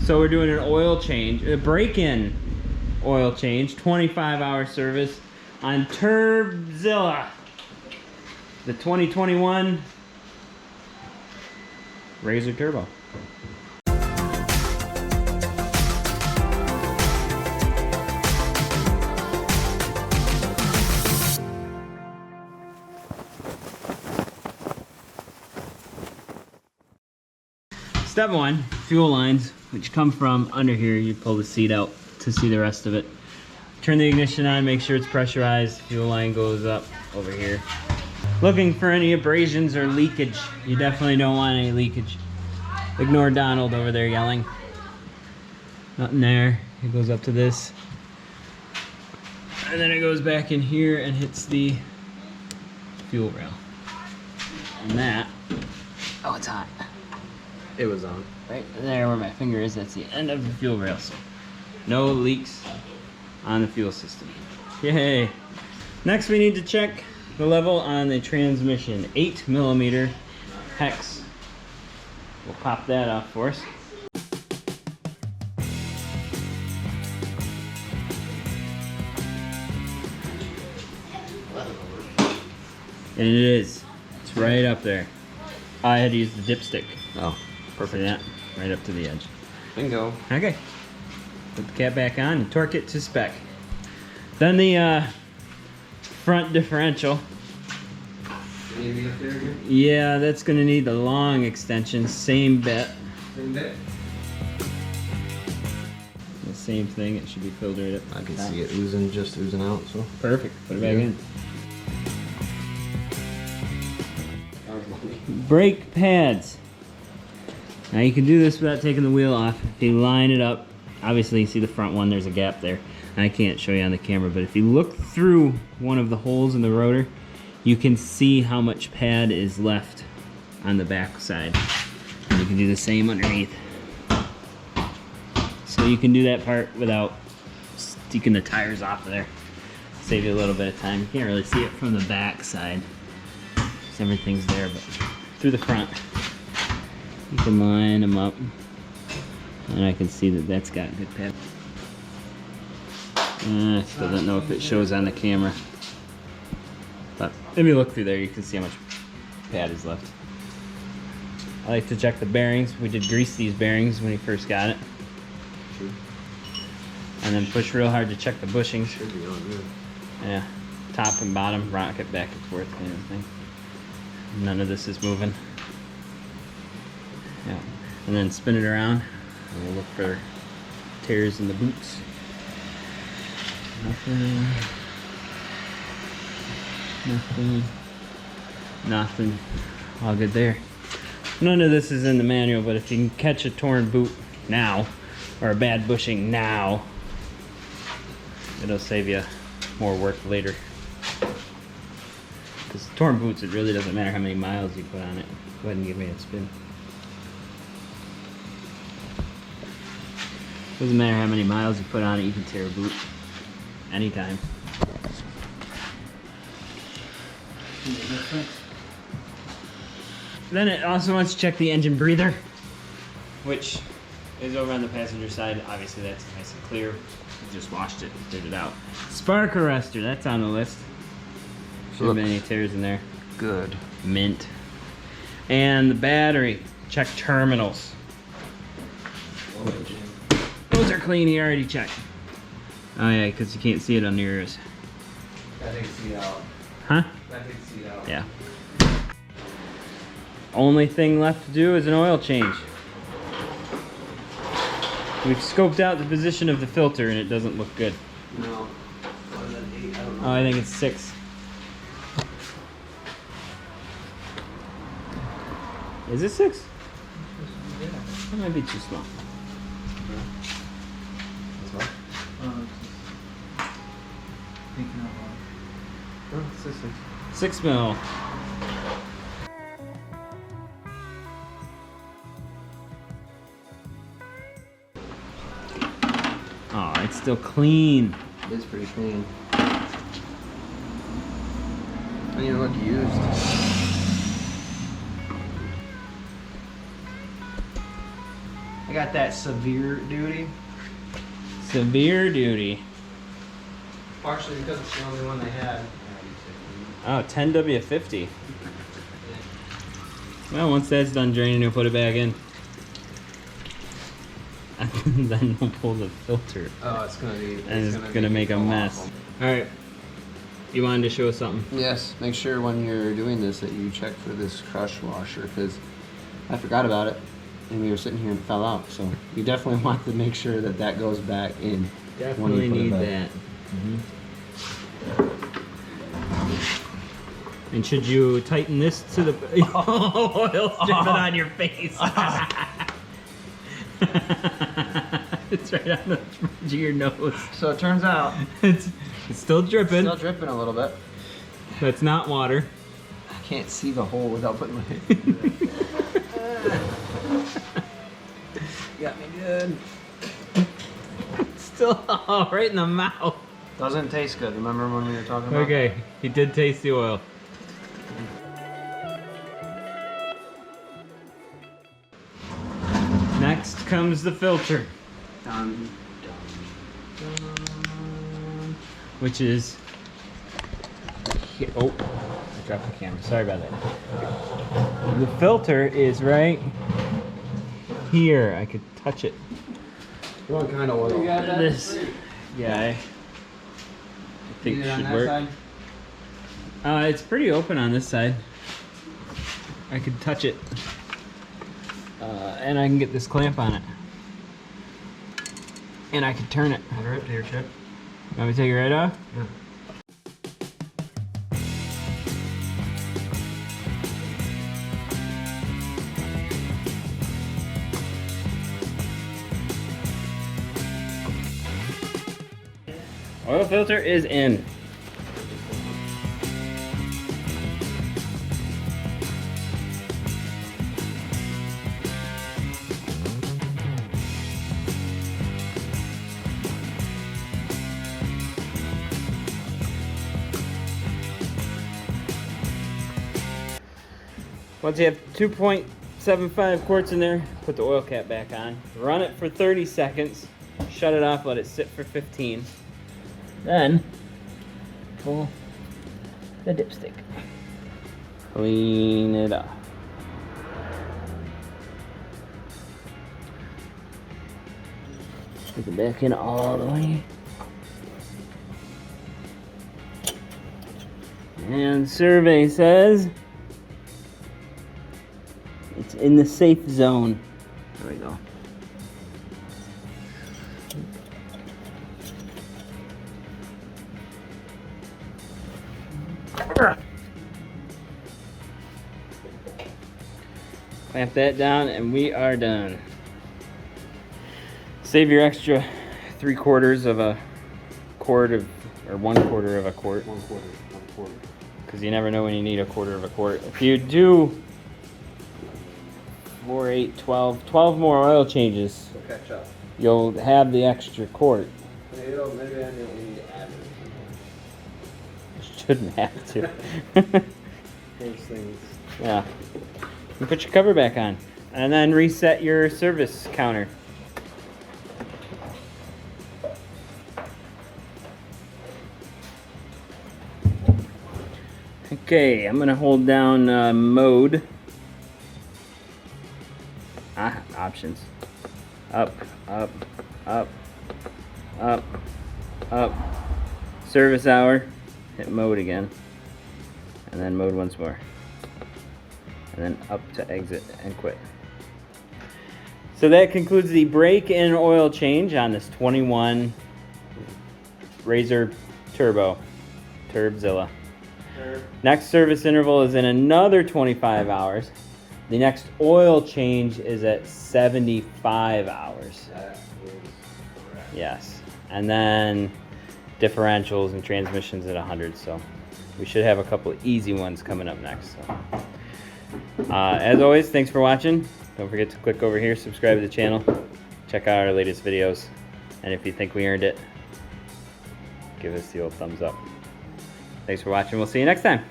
So we're doing an oil change, a break-in oil change, 25-hour service on Turbzilla, the 2021 RZR Turbo. Step one, fuel lines, which come from under here. You pull the seat out to see the rest of it. Turn the ignition on, make sure it's pressurized. Fuel line goes up over here. Looking for any abrasions or leakage. You definitely don't want any leakage. Ignore Donald over there yelling. Nothing there. It goes up to this. And then it goes back in here and hits the fuel rail. And that, oh, it's hot. It was on. Right there where my finger is, that's the end of the fuel rail. So no leaks on the fuel system. Yay! Next we need to check the level on the transmission. 8mm hex. We'll pop that off for us. And it is. It's right up there. I had to use the dipstick. Oh, perfect. Yeah, right up to the edge. Bingo. Okay. Put the cap back on and torque it to spec. Then the front differential. Maybe up there again? Yeah, that's gonna need the long extension. Same bit. Same bit? The same thing. It should be filled right up. I can see it oozing, just oozing out, so. Perfect. Put it back in. Brake pads. Now you can do this without taking the wheel off. If you line it up, obviously you see the front one, there's a gap there. I can't show you on the camera, but if you look through one of the holes in the rotor, you can see how much pad is left on the back side. And you can do the same underneath. So you can do that part without sticking the tires off of there. Save you a little bit of time. You can't really see it from the back side. So everything's there, but through the front, you can line them up. And I can see that that's got good pad. I still don't know if it shows on the camera. But if you look through there, you can see how much pad is left. I like to check the bearings. We did grease these bearings when he first got it. And then push real hard to check the bushings. Should be on good. Yeah, top and bottom, rock it back and forth kind of thing. None of this is moving. Yeah, and then spin it around. And we'll look for tears in the boots. Nothing. Nothing. Nothing. All good there. None of this is in the manual, but if you can catch a torn boot now, or a bad bushing now, it'll save you more work later. Because torn boots, it really doesn't matter how many miles you put on it. Go ahead and give me a spin. Doesn't matter how many miles you put on it, you can tear a boot anytime. Then it also wants to check the engine breather, which is over on the passenger side. Obviously that's nice and clear. We just washed it and cleared it out. Spark arrestor, that's on the list. Shouldn't have been any tears in there. Good. Mint. And the battery, check terminals. Those are clean, he already checked. Oh yeah, because you can't see it on yours. That takes seat out. Huh? That takes seat out. Yeah. Only thing left to do is an oil change. We've scoped out the position of the filter and it doesn't look good. No. What is that, 8? I don't know. Oh, I think it's 6. Is it 6? Yeah. That might be too small. That's what? Oh, it's 6. 6 mil. Oh, it's still clean. It is pretty clean. Doesn't even look used. I got that severe duty. Severe duty. Partially because it's the only one they had. Oh, 10W50. Well, once that's done draining, we'll put it back in. And then we'll pull the filter. Oh, it's gonna be. And it's gonna make a mess. Alright. You wanted to show us something? Yes, make sure when you're doing this that you check for this crush washer, because I forgot about it and we were sitting here and it fell out. So you definitely want to make sure that that goes back in. Definitely need that. And should you tighten this to the oil's dripping on your face? It's right on the edge of your nose. So it turns out It's still dripping. still dripping a little bit. That's not water. I can't see the hole without putting my hand. Got me good. Still right in the mouth. Doesn't taste good. Remember when we were talking about? Okay, he did taste the oil. Next comes the filter, Dun, which is here. Oh, I dropped the camera. Sorry about that. The filter is right here. I could touch it. What kind of oil? This, yeah, I think it should work. It's pretty open on this side. I could touch it. And I can get this clamp on it. And I can turn it. Alright, here, Chip. Want me to take it right off? Yeah. Oil filter is in. Once you have 2.75 quarts in there, put the oil cap back on. Run it for 30 seconds. Shut it off, let it sit for 15. Then, pull the dipstick. Clean it off. Put it back in all the way. And survey says it's in the safe zone. There we go. Clamp that down and we are done. Save your extra 3/4 of a quart of, or 1/4 of a quart. 1/4. Because you never know when you need 1/4 of a quart. If you do 4, 8, 12 more oil changes, So catch up. you'll have the extra quart. Maybe I don't need to add it. Shouldn't have to. Those things. Yeah. You put your cover back on. And then reset your service counter. Okay, I'm gonna hold down mode. Options. Up, up, up, up, up. Service hour. Hit mode again. And then mode once more. And then up to exit and quit. So that concludes the brake and oil change on this 21 RZR Turbo, Turbzilla. Next service interval is in another 25 hours. The next oil change is at 75 hours. That is correct. Yes. And then differentials and transmissions at 100. So we should have a couple of easy ones coming up next. So. As always, thanks for watching. Don't forget to click over here, subscribe to the channel, check out our latest videos, and if you think we earned it, give us the old thumbs up. Thanks for watching. We'll see you next time.